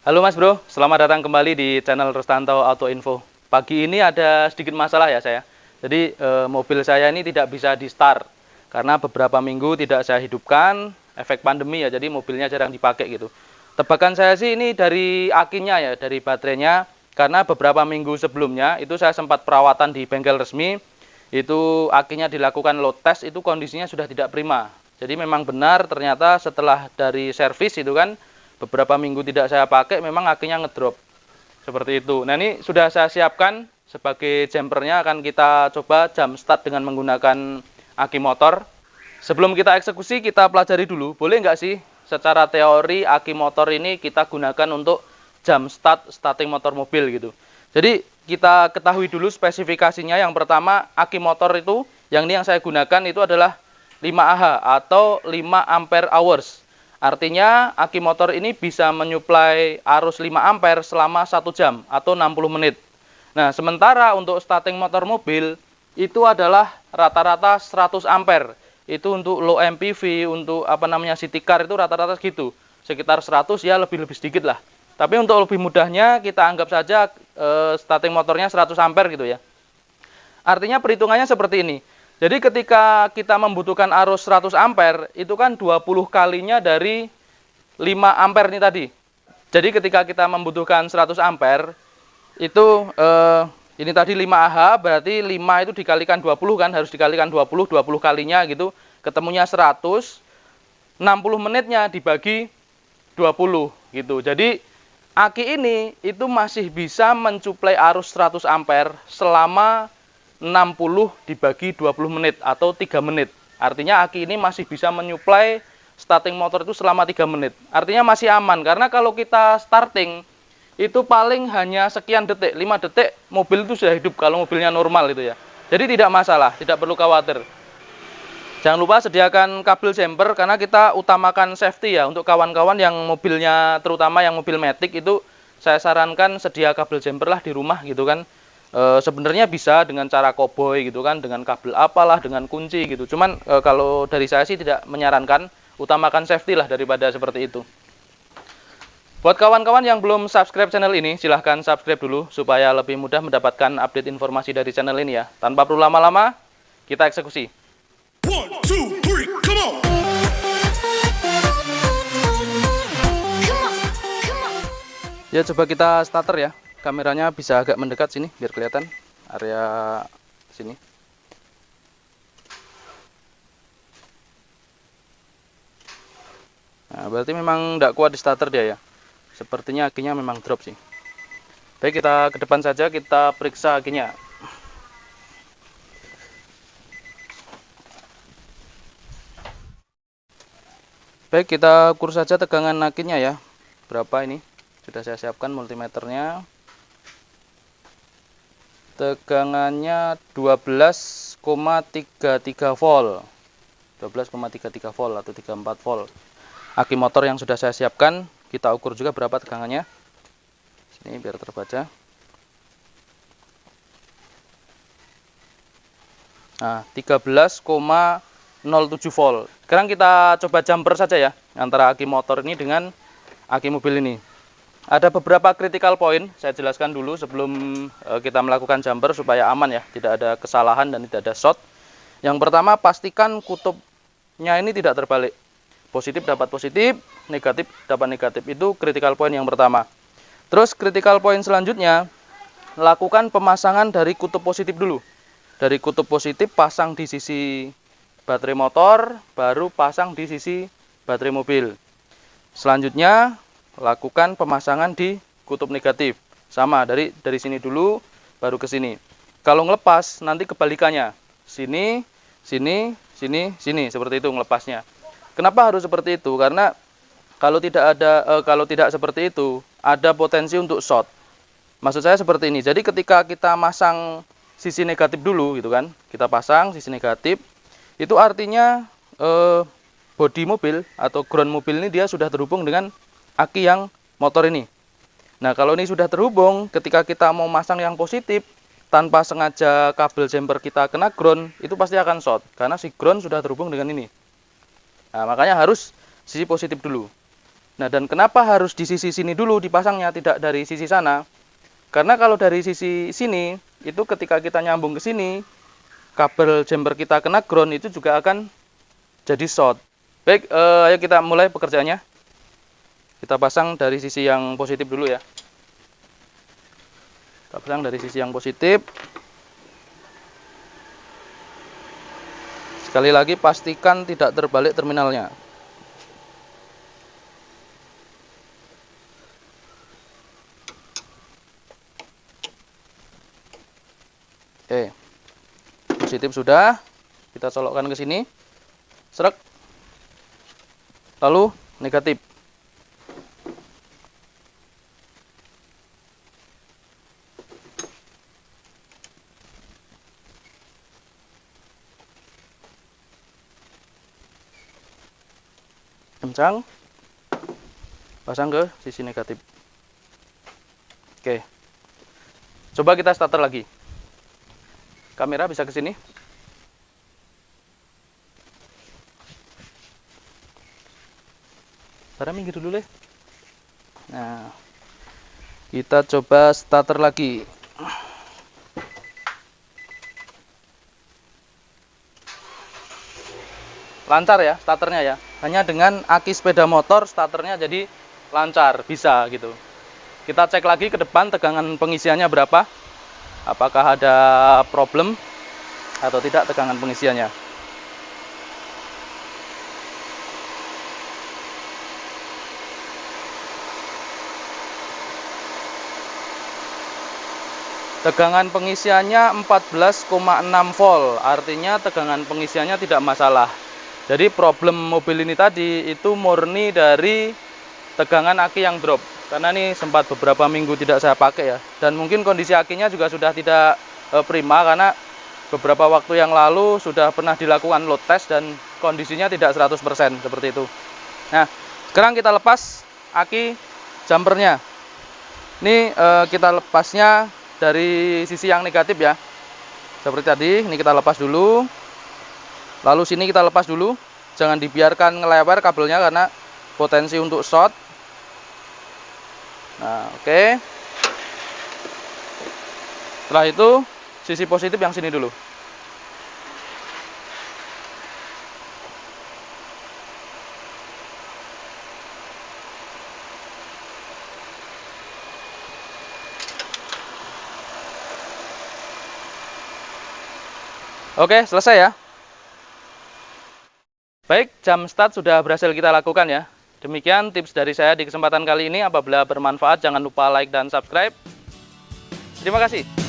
Halo Mas Bro, selamat datang kembali di channel Rustanto Auto Info. Pagi ini ada sedikit masalah ya saya. Jadi mobil saya ini tidak bisa di start karena beberapa minggu tidak saya hidupkan, efek pandemi ya. Jadi mobilnya jarang dipakai gitu. Tebakan saya sih ini dari akinya ya, dari baterainya. Karena beberapa minggu sebelumnya itu saya sempat perawatan di bengkel resmi. Itu akinya dilakukan load test, itu kondisinya sudah tidak prima. Jadi memang benar ternyata setelah dari servis itu kan beberapa minggu tidak saya pakai, memang akinya ngedrop seperti itu. Nah, ini sudah saya siapkan sebagai jumpernya, akan kita coba jam start dengan menggunakan aki motor. Sebelum kita eksekusi, kita pelajari dulu, boleh nggak sih secara teori aki motor ini kita gunakan untuk jam starting motor mobil gitu. Jadi kita ketahui dulu spesifikasinya. Yang pertama, aki motor itu yang saya gunakan itu adalah 5Ah atau 5 ampere hours. Artinya aki motor ini bisa menyuplai arus 5 ampere selama 1 jam atau 60 menit. Nah, sementara untuk starting motor mobil itu adalah rata-rata 100 ampere. Itu untuk low MPV, untuk city car itu rata-rata segitu. Sekitar 100 ya, lebih sedikit lah. Tapi untuk lebih mudahnya kita anggap saja starting motornya 100 ampere gitu ya. Artinya perhitungannya seperti ini. Jadi ketika kita membutuhkan arus 100 ampere, itu kan 20 kalinya dari 5 ampere ini tadi. Jadi ketika kita membutuhkan 100 ampere, itu ini tadi 5Ah, berarti 5 itu dikalikan 20 kan, harus dikalikan 20 kalinya gitu. Ketemunya 100, 60 menitnya dibagi 20 gitu. Jadi aki ini itu masih bisa mensuplai arus 100 ampere selama 60 dibagi 20 menit atau 3 menit. Artinya aki ini masih bisa menyuplai starting motor itu selama 3 menit. Artinya masih aman, karena kalau kita starting itu paling hanya sekian detik, 5 detik mobil itu sudah hidup kalau mobilnya normal itu ya. Jadi tidak masalah, tidak perlu khawatir. Jangan lupa sediakan kabel jumper, karena kita utamakan safety ya. Untuk kawan-kawan yang mobilnya, terutama yang mobil matic itu, saya sarankan sedia kabel jumper lah di rumah gitu kan. Sebenarnya bisa dengan cara koboi gitu kan, dengan kabel apalah, dengan kunci gitu. Cuman kalau dari saya sih tidak menyarankan, utamakan safety lah daripada seperti itu. Buat kawan-kawan yang belum subscribe channel ini, silahkan subscribe dulu supaya lebih mudah mendapatkan update informasi dari channel ini ya. Tanpa perlu lama-lama, kita eksekusi. 1, 2, 3, come on! Ya, coba kita starter ya. Kameranya bisa agak mendekat sini biar kelihatan area sini. Nah, berarti memang tidak kuat di starter dia ya. Sepertinya akinya memang drop sih. Baik, kita ke depan saja, kita periksa akinya. Baik, kita ukur saja tegangan akinya ya. Berapa ini? Sudah saya siapkan multimeternya. Tegangannya 12,33 volt. 12,33 volt atau 34 volt. Aki motor yang sudah saya siapkan, kita ukur juga berapa tegangannya. Sini biar terbaca. Nah, 13,07 volt. Sekarang kita coba jumper saja ya, antara aki motor ini dengan aki mobil ini. Ada beberapa critical point, saya jelaskan dulu sebelum kita melakukan jumper supaya aman ya, tidak ada kesalahan dan tidak ada short. Yang pertama, pastikan kutubnya ini tidak terbalik. Positif dapat positif, negatif dapat negatif. Itu critical point yang pertama. Terus critical point selanjutnya, lakukan pemasangan dari kutub positif dulu. Dari kutub positif pasang di sisi baterai motor, baru pasang di sisi baterai mobil. Selanjutnya lakukan pemasangan di kutub negatif. Sama, dari sini dulu baru ke sini. Kalau ngelepas nanti kebalikannya. Sini, sini, sini, sini, seperti itu ngelepasnya. Kenapa harus seperti itu? Karena kalau tidak seperti itu, ada potensi untuk short. Maksud saya seperti ini. Jadi ketika kita masang sisi negatif dulu gitu kan, kita pasang sisi negatif, itu artinya bodi mobil atau ground mobil ini dia sudah terhubung dengan aki yang motor ini. Nah, kalau ini sudah terhubung, ketika kita mau masang yang positif, tanpa sengaja kabel jumper kita kena ground, itu pasti akan short. Karena si ground sudah terhubung dengan ini. Nah, makanya harus sisi positif dulu. Nah, dan kenapa harus di sisi sini dulu dipasangnya, tidak dari sisi sana? Karena kalau dari sisi sini, itu ketika kita nyambung ke sini, kabel jumper kita kena ground, itu juga akan jadi short. Baik, ayo kita mulai pekerjaannya. Kita pasang dari sisi yang positif dulu ya. Kita pasang dari sisi yang positif. Sekali lagi pastikan tidak terbalik terminalnya. Oke. Positif sudah. Kita colokkan ke sini. Srek. Lalu negatif. Kencang, pasang ke sisi negatif. Oke, coba kita starter lagi. Kamera bisa ke sini. Barang minggir dulu deh. Nah, kita coba starter lagi. Lancar ya starternya ya. Hanya dengan aki sepeda motor starternya jadi lancar, bisa gitu. Kita cek lagi ke depan tegangan pengisiannya berapa. Apakah ada problem atau tidak tegangan pengisiannya. Tegangan pengisiannya 14,6 volt, artinya tegangan pengisiannya tidak masalah. Jadi problem mobil ini tadi itu murni dari tegangan aki yang drop. Karena ini sempat beberapa minggu tidak saya pakai ya. Dan mungkin kondisi akinya juga sudah tidak prima karena beberapa waktu yang lalu sudah pernah dilakukan load test dan kondisinya tidak 100% seperti itu. Nah, sekarang kita lepas aki jumpernya. Ini kita lepasnya dari sisi yang negatif ya. Seperti tadi, ini kita lepas dulu. Lalu sini kita lepas dulu, jangan dibiarkan ngelebar kabelnya karena potensi untuk short. Nah, oke. Setelah itu, sisi positif yang sini dulu. Oke, selesai ya. Baik, jam start sudah berhasil kita lakukan ya. Demikian tips dari saya di kesempatan kali ini. Apabila bermanfaat, jangan lupa like dan subscribe. Terima kasih.